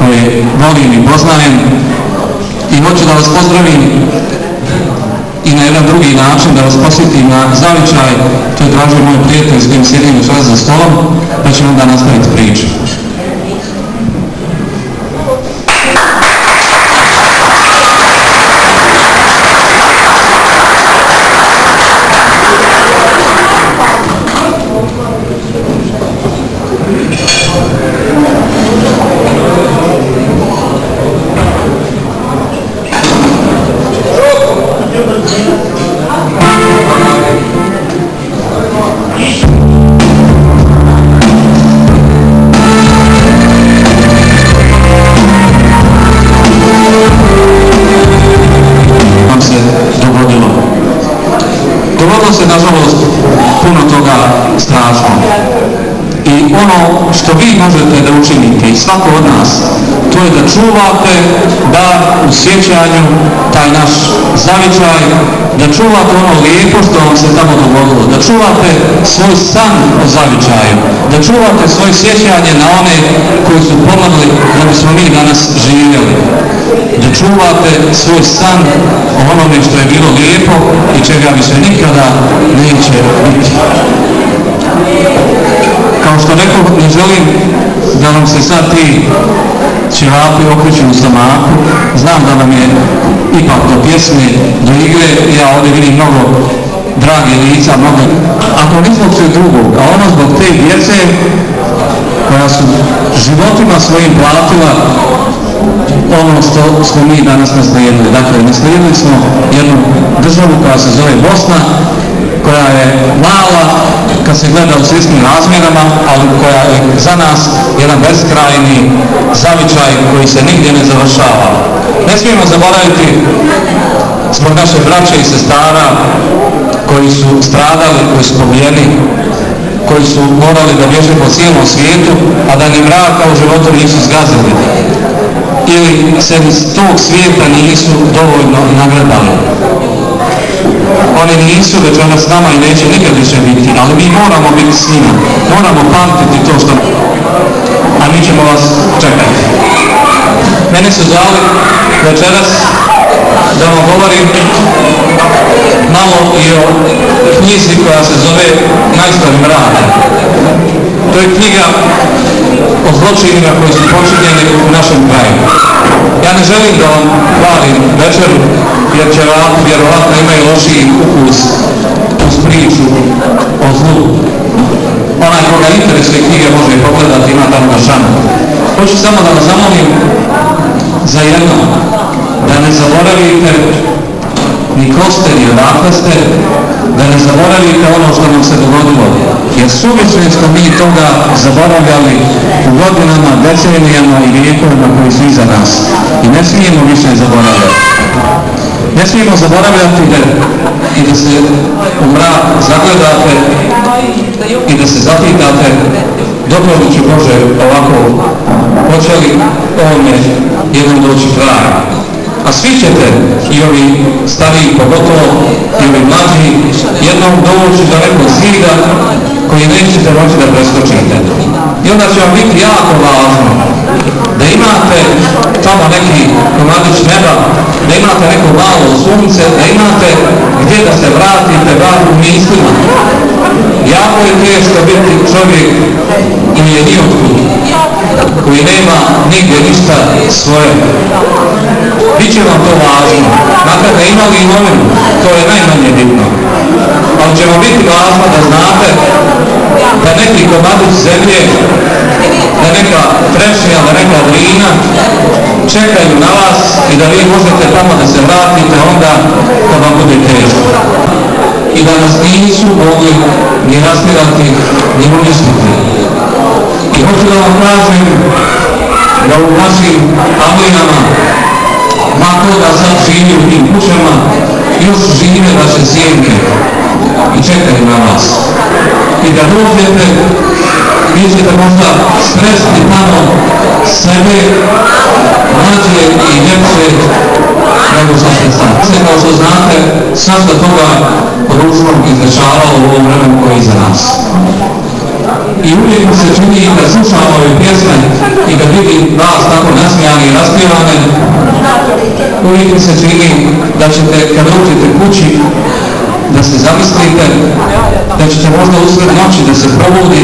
koje volim i poznajem i hoću da vas pozdravim i na jedan drugi način da vas posjetim na zavičaj. To je tražio moj prijatelj s kojim sjedim večeras za stolom, pa ćemo onda nastaviti priču. Dogodilo se, nažalost, puno toga strašno. I ono što vi možete da učinite, i svako od nas, to je da čuvate dar u sjećanju, taj naš zavičaj, da čuvate ono lijepo što vam se tamo dogodilo, da čuvate svoj san o zavičaju, da čuvate svoje sjećanje na one koji su pomogli da bismo mi danas živjeli, da čuvate svoj san o onome što je bilo lijepo i čega više nikada neće biti. Kao što rekao, ne želim da vam se sad ti ćevapi okreću u stomaku. Znam da vam je ipak do pjesme, do igre, ja ovdje vidim mnogo drage lica, mnogo, ako ne zbog sve drugog, a ono zbog te djece koja su životima svojim platila ono što smo mi danas naslijedili. Dakle, naslijedili smo jednu državu koja se zove Bosna, koja je mala kad se gleda u svjetskim razmjerama, ali koja je za nas jedan beskrajni zavičaj koji se nigdje ne završava. Ne smijemo zaboraviti zbog naše braće i sestara koji su stradali, koji su pobijeni, koji su morali da bježe po cijelom svijetu, a da ni mraka u životu nisu zgazili ili se iz tog svijeta nisu dovoljno nagledali. Oni nisu večeras s nama i neće nikad više biti, ali mi moramo biti s njima, moramo pamtiti to što, a mi ćemo vas čekati. Mene su zvali večeras da vam govorim malo i o knjizi koja se zove Majstori mraka. To je knjiga o zločinima koji su počinjeni u našem kraju. Ja ne želim da vam hvalim večeru, jer će vjerovatno imaju lošiji ukus uz priču o zlu. Onaj koga interesuje knjige može pogledati, ima tamo na šanu. Hoću samo da vas zamolim za jedno, da ne zaboravite ni ko ste, ni odakle ste, da ne zaboravite ono što nam se dogodilo, jer suviše smo mi toga zaboravljali u godinama, decenijama i vijekovima koji su iza nas. I ne smijemo više zaboravljati. Ne smijemo zaboravljati i da se u mrak zagledate i da se zapitate dobro li će Bože ovako hoće li ovome jednom doći kraj. A svi ćete, i ovi stariji pogotovo, i ovi mlađi, jednom doći do nekog zida koji nećete moći da preskočite. I onda će vam biti jako važno da imate tamo neki komadić neba, da imate neko malo sunce, da imate gdje da se vratite bar u mislima. Jako je teško biti čovjek koji je nijotkud, koji nema nigdje ništa svoje. Biće vam to važno, makar da imali imovinu, to je najmanje bitno. Ali će vam biti važno da znate da neki komadić zemlje, da neka trešnja, da neka glina čekaju na vas i da vi možete tamo da se vratite onda kad vam bude teško. I da nas nisu mogli ni rastirati, ni uništiti. I hoću da vam kažem da u našim Amlinama, mako da sad živi u tim kućama, još žive vaše sjenke i čekaju na vas. I da dođete, vi ćete možda sresti tamo sebe, mlađe i ljepše nego što ste sad. Kao što znate, svašta toga ružnog izdešavalo u ovom vremenu koji je iza nas. I uvijek mi se čini da slušam ove pjesme i da vidim vas tako nasmijani i raspjevane, uvijek mi se čini da ćete kad dođete kući da se zamislite, da ćete možda usred noći da se probudite